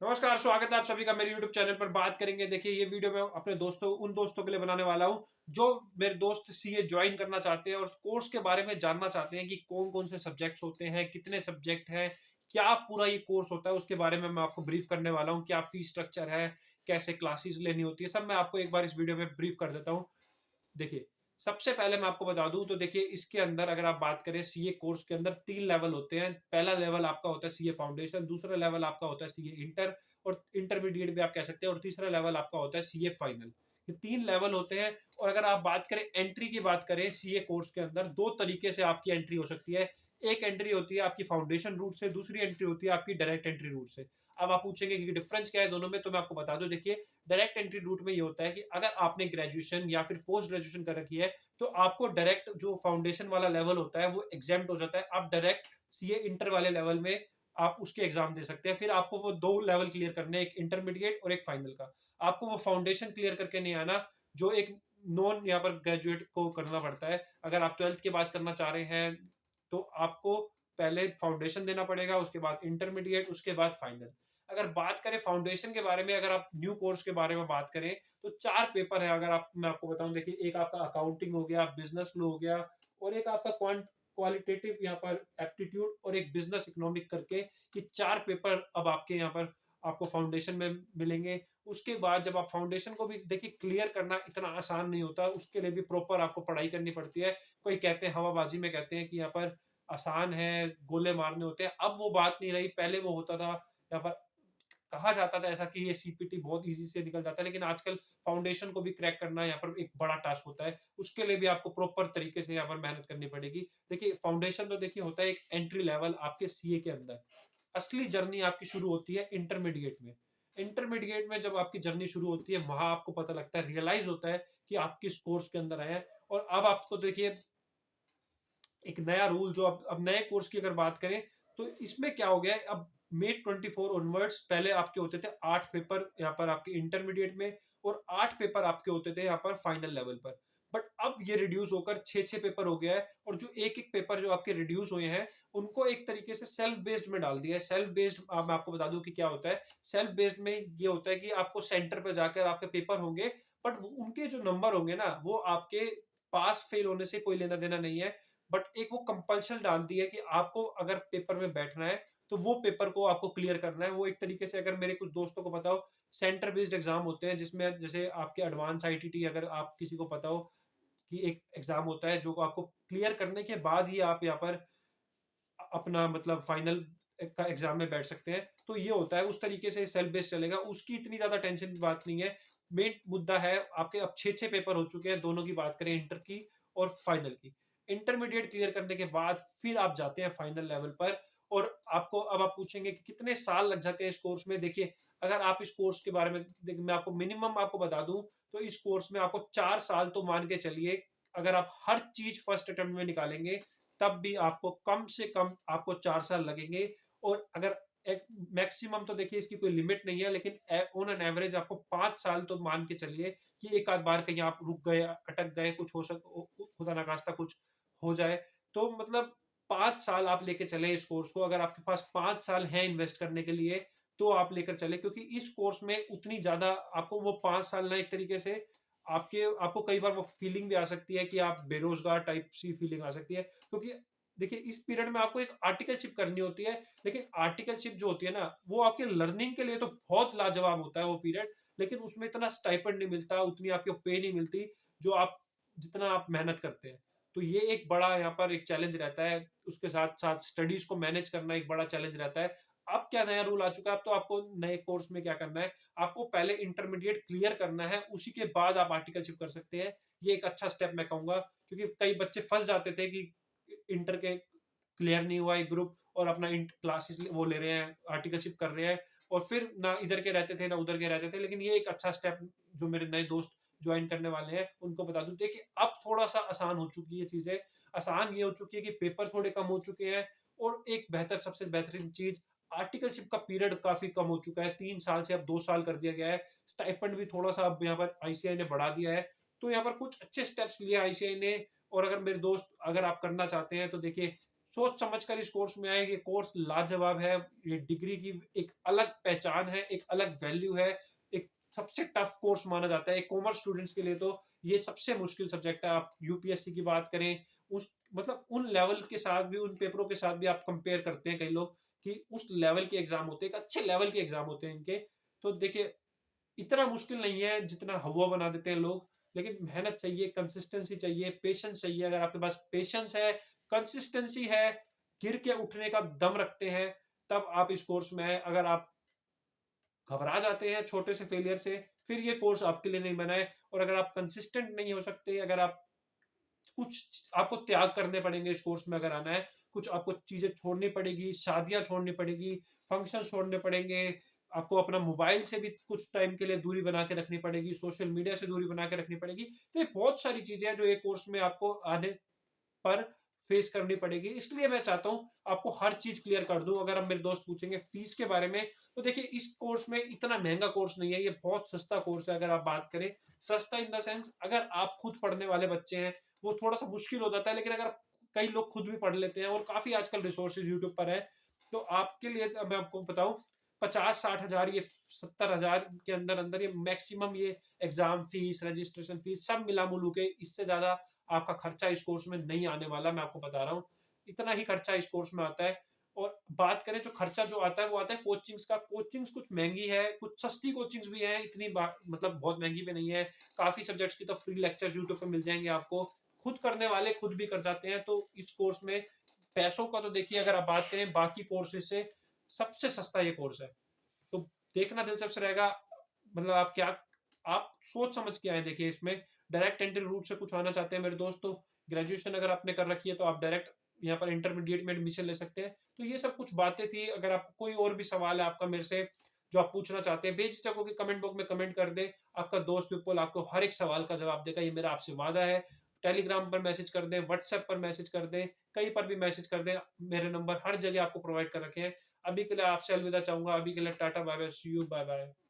नमस्कार, स्वागत है आप सभी का मेरे YouTube चैनल पर। बात करेंगे, देखिए ये वीडियो मैं अपने उन दोस्तों के लिए बनाने वाला हूँ जो मेरे दोस्त सीए ज्वाइन करना चाहते हैं और कोर्स के बारे में जानना चाहते हैं कि कौन कौन से सब्जेक्ट्स होते हैं, कितने सब्जेक्ट हैं, क्या पूरा ये कोर्स होता है। उसके बारे में मैं आपको ब्रीफ करने वाला हूँ। क्या फीस स्ट्रक्चर है, कैसे क्लासेस लेनी होती है, सब मैं आपको एक बार इस वीडियो में ब्रीफ कर देता हूँ। देखिए, सबसे पहले मैं आपको बता दूं तो देखिए, इसके अंदर अगर आप बात करें सीए कोर्स के अंदर 3 लेवल होते हैं। पहला लेवल आपका होता है सीए फाउंडेशन, दूसरा लेवल आपका होता है सीए इंटर और इंटरमीडिएट भी आप कह सकते हैं, और तीसरा लेवल आपका होता है सीए फाइनल। ये 3 लेवल होते हैं। और अगर आप बात करें एंट्री की, बात करें सीए कोर्स के अंदर, दो तरीके से आपकी एंट्री हो सकती है। एक एंट्री होती है आपकी फाउंडेशन रूट से, दूसरी एंट्री होती है आपकी डायरेक्ट एंट्री रूट से। अब आप पूछेंगे कि डिफरेंस क्या है दोनों में, तो मैं आपको बता दूं। देखिए, डायरेक्ट एंट्री रूट में ये होता है कि अगर आपने ग्रेजुएशन या फिर पोस्ट ग्रेजुएशन कर रखी है तो आपको डायरेक्ट जो फाउंडेशन वाला लेवल होता है वो एग्जाम्प्ट हो जाता है। आप डायरेक्ट सीए इंटर वाले लेवल में आप उसके एग्जाम दे सकते हैं। फिर आपको वो दो लेवल क्लियर करने हैं, एक इंटरमीडिएट और एक फाइनल का। आपको वो फाउंडेशन क्लियर करके नहीं आना जो एक नॉन यहाँ पर ग्रेजुएट को करना पड़ता है। अगर आप 12th की बात करना चाह रहे हैं तो आपको पहले फाउंडेशन देना पड़ेगा, उसके बाद इंटरमीडिएट, उसके बाद फाइनल। अगर बात करें फाउंडेशन के बारे में, अगर आप न्यू कोर्स के बारे में बात करें तो 4 पेपर है। अगर आप मैं आपको बताऊं, देखिए, एक आपका अकाउंटिंग हो गया, बिजनेस लॉ हो गया, और एक आपका क्वालिटेटिव यहाँ पर एप्टीट्यूड, और एक बिजनेस इकोनॉमिक करके, ये 4 पेपर अब आपके यहाँ पर आपको फाउंडेशन में मिलेंगे। उसके बाद जब आप फाउंडेशन को भी देखिए, क्लियर करना इतना आसान नहीं होता, उसके लिए भी प्रॉपर आपको पढ़ाई करनी पड़ती है। कोई कहते हैं हवाबाजी में, कहते हैं कि यहाँ पर आसान है, गोले मारने होते हैं। अब वो बात नहीं रही, पहले वो होता था। यहाँ पर कहा जाता था ऐसा कि ये सीपीटी बहुत इजी से निकल जाता है, लेकिन आजकल फाउंडेशन को भी क्रैक करना यहाँ पर एक बड़ा टास्क होता है। उसके लिए भी आपको प्रॉपर तरीके से यहाँ पर मेहनत करनी पड़ेगी। देखिए, फाउंडेशन तो देखिए होता है एक एंट्री लेवल आपके सीए के अंदर। असली जर्नी आपकी शुरू होती है इंटरमीडिएट में। इंटरमीडिएट में जब आपकी जर्नी शुरू होती है, वहां आपको पता लगता है, रियलाइज होता है कि आप किस कोर्स के अंदर आए हैं। और अब आपको देखिए एक नया रूल, जो अब नए कोर्स की अगर बात करें तो इसमें क्या हो गया है। अब मे 24 ऑनवर्ड्स पहले आपके होते थे 8 पेपर यहाँ पर आपके इंटरमीडिएट में, और 8 पेपर आपके होते थे यहाँ पर फाइनल लेवल पर। बट अब ये रिड्यूस होकर 6-6 पेपर हो गया है। और जो एक एक पेपर जो आपके रिड्यूस हुए हैं, उनको एक तरीके से सेल्फ बेस्ड में डाल दिया है। सेल्फ बेस्ड मैं आपको बता दूं कि क्या होता है। सेल्फ बेस्ड में ये होता है कि आपको सेंटर पर जाकर आपके पेपर होंगे, बट उनके जो नंबर होंगे ना, वो आपके पास फेल होने से कोई लेना देना नहीं है। बट एक वो कंपल्शन डाल दी है कि आपको अगर पेपर में बैठना है तो वो पेपर को आपको क्लियर करना है। वो एक तरीके से, अगर मेरे कुछ दोस्तों को पता हो, सेंटर बेस्ड एग्जाम होते हैं, जिसमें जैसे आपके एडवांस आईटीटी, अगर आप किसी को पता हो कि एक एग्जाम होता है जो आपको क्लियर करने के बाद ही आप यहाँ पर अपना मतलब फाइनल का एग्जाम में बैठ सकते हैं। तो ये होता है, उस तरीके से सेल्फ बेस्ड चलेगा। उसकी इतनी ज्यादा टेंशन की बात नहीं है। मेन मुद्दा है आपके अब 6-6 पेपर हो चुके हैं, दोनों की बात करें, इंटर की और फाइनल की। इंटरमीडिएट क्लियर करने के बाद फिर आप जाते हैं फाइनल लेवल पर। और आपको अब आप पूछेंगे कि कितने साल लग जाते हैं इस कोर्स में। देखिए, अगर आप इस कोर्स के बारे में मैं आपको मिनिमम आपको बता दूं तो इस कोर्स में आपको 4 साल तो मान के चलिए। अगर आप हर चीज फर्स्ट अटेम्प्ट में निकालेंगे तब भी आपको कम से कम आपको 4 साल लगेंगे। और अगर एक मैक्सिमम तो देखिए इसकी कोई लिमिट नहीं है, लेकिन ऑन एन एवरेज आपको 5 साल तो मान के चलिए कि एक आध बार कहीं आप रुक गए, अटक गए, कुछ खुदा ना खास्ता कुछ हो जाए, तो मतलब 5 साल आप लेके चले इस कोर्स को। अगर आपके पास 5 साल है इन्वेस्ट करने के लिए तो आप लेकर चले, क्योंकि इस कोर्स में उतनी ज्यादा आपको वो 5 साल ना एक तरीके से आपको कई बार वो फीलिंग भी आ सकती है कि आप बेरोजगार टाइप सी फीलिंग आ सकती है। क्योंकि देखिए, इस पीरियड में आपको एक आर्टिकलशिप करनी होती है, लेकिन आर्टिकलशिप जो होती है ना, वो आपके लर्निंग के लिए तो बहुत लाजवाब होता है वो पीरियड। लेकिन उसमें इतना स्टाइपेंड नहीं मिलता, उतनी आपको पे नहीं मिलती जो आप जितना आप मेहनत करते हैं। तो ये एक बड़ा यहाँ पर एक चैलेंज रहता है। उसके साथ साथ स्टडीज को मैनेज करना एक बड़ा चैलेंज रहता है। अब क्या नया रूल आ चुका है, अब तो आपको नए कोर्स में क्या करना है, आपको पहले इंटरमीडिएट क्लियर करना है, उसी के बाद आप आर्टिकलशिप कर सकते हैं। ये एक अच्छा स्टेप मैं कहूंगा, क्योंकि कई बच्चे फंस जाते थे कि इंटर के क्लियर नहीं हुआ एक ग्रुप और अपना क्लासेस वो ले रहे हैं, आर्टिकलशिप कर रहे हैं, और फिर ना इधर के रहते थे ना उधर के रहते थे। लेकिन ये एक अच्छा स्टेप जो मेरे नए दोस्त ज्वाइन करने वाले हैं उनको बता दूं। देखिए, अब थोड़ा सा आसान हो चुकी है चीजें। आसान ये हो चुकी है कि पेपर थोड़े कम हो चुके हैं, और एक बेहतर, सबसे बेहतरीन चीज, आर्टिकलशिप का पीरियड काफी कम हो चुका है। 3 साल से अब 2 साल कर दिया गया है। स्टाइपेंड भी थोड़ा सा अब यहाँ पर आईसीआई ने बढ़ा दिया है। तो यहाँ पर कुछ अच्छे स्टेप्स लिए आईसीआई ने। और अगर मेरे दोस्त, अगर आप करना चाहते हैं तो देखिए, सोच समझ कर इस कोर्स में आए। ये कोर्स लाजवाब है, ये डिग्री की एक अलग पहचान है, एक अलग वैल्यू है, एक सबसे टफ कोर्स माना जाता है। कॉमर्स स्टूडेंट्स के लिए तो ये सबसे मुश्किल सब्जेक्ट है। आप यूपीएससी की बात करें, उस मतलब उन लेवल के साथ भी, उन पेपरों के साथ भी आप कंपेयर करते हैं कई लोग कि उस लेवल के एग्जाम होते हैं, एक अच्छे लेवल के एग्जाम होते हैं इनके। तो देखिए, इतना मुश्किल नहीं है जितना हवा बना देते हैं लोग, लेकिन मेहनत चाहिए, कंसिस्टेंसी चाहिए, पेशेंस चाहिए। अगर आपके पास पेशेंस है, कंसिस्टेंसी है, गिर के उठने का दम रखते हैं, तब आप इस कोर्स में आए। अगर आप घबरा जाते हैं छोटे से फेलियर से, फिर ये कोर्स आपके लिए नहीं बना है। और अगर आप कंसिस्टेंट नहीं हो सकते, अगर आप कुछ आपको त्याग करने पड़ेंगे इस कोर्स में अगर आना है, कुछ आपको चीजें छोड़नी पड़ेगी, शादियां छोड़नी पड़ेगी, फंक्शन छोड़ने पड़ेंगे, आपको अपना मोबाइल से भी कुछ टाइम के लिए दूरी बना के रखनी पड़ेगी, सोशल मीडिया से दूरी बना के रखनी पड़ेगी। तो ये बहुत सारी चीजें हैं जो एक कोर्स में आपको आने पर फेस करनी पड़ेगी। इसलिए मैं चाहता हूँ आपको हर चीज क्लियर कर दूं। अगर अब मेरे दोस्त पूछेंगे फीस के बारे में, तो देखिए इस कोर्स में इतना महंगा कोर्स नहीं है, ये बहुत सस्ता कोर्स है। अगर आप बात करें सस्ता इन द सेंस, अगर आप खुद पढ़ने वाले बच्चे हैं, वो थोड़ा सा मुश्किल हो जाता है, लेकिन अगर कई लोग खुद भी पढ़ लेते हैं और काफी आजकल रिसोर्सेज यूट्यूब पर है, तो आपके लिए मैं आपको बताऊं 50-60 हजार, ये 70 हजार के अंदर अंदर ये मैक्सिमम, ये एग्जाम फीस, रजिस्ट्रेशन फीस सब मिला मुलू के, इससे ज्यादा आपका खर्चा इस कोर्स में नहीं आने वाला। मैं आपको बता रहा हूँ, इतना ही खर्चा इस कोर्स में आता है। और बात करें जो खर्चा जो आता है, वो आता है कोचिंग्स का। कोचिंग्स कुछ महंगी है, कुछ सस्ती कोचिंग्स भी है, इतनी मतलब बहुत महंगी भी नहीं है। काफी सब्जेक्ट्स की तो फ्री लेक्चर्स यूट्यूब पे मिल जाएंगे आपको, खुद करने वाले खुद भी कर जाते हैं। तो इस कोर्स में पैसों का तो देखिए, अगर आप बात करें बाकी कोर्सेज से, सबसे सस्ता ये कोर्स है। तो देखना दिलचस्प रहेगा, मतलब आप क्या, आप सोच समझ के आए। देखिए इसमें डायरेक्ट एंट्री रूट से कुछ आना चाहते हैं मेरे दोस्त, तो ग्रेजुएशन अगर आपने कर रखी है तो आप डायरेक्ट यहाँ पर इंटरमीडिएट में एडमिशन ले सकते हैं। तो ये सब कुछ बातें थी। अगर आपको कोई और भी सवाल है आपका मेरे से, जो आप पूछना चाहते हैं, बेझिझक होकर कमेंट बॉक्स में कमेंट कर दे। आपका दोस्त विपुल आपको हर एक सवाल का जवाब देगा, ये मेरा आपसे वादा है। टेलीग्राम पर मैसेज कर दें, व्हाट्सएप पर मैसेज कर दें, कहीं पर भी मैसेज कर दें, मेरे नंबर हर जगह आपको प्रोवाइड कर रखे हैं। अभी के लिए आपसे अलविदा चाहूंगा। अभी के लिए tata bye bye, see you, bye bye.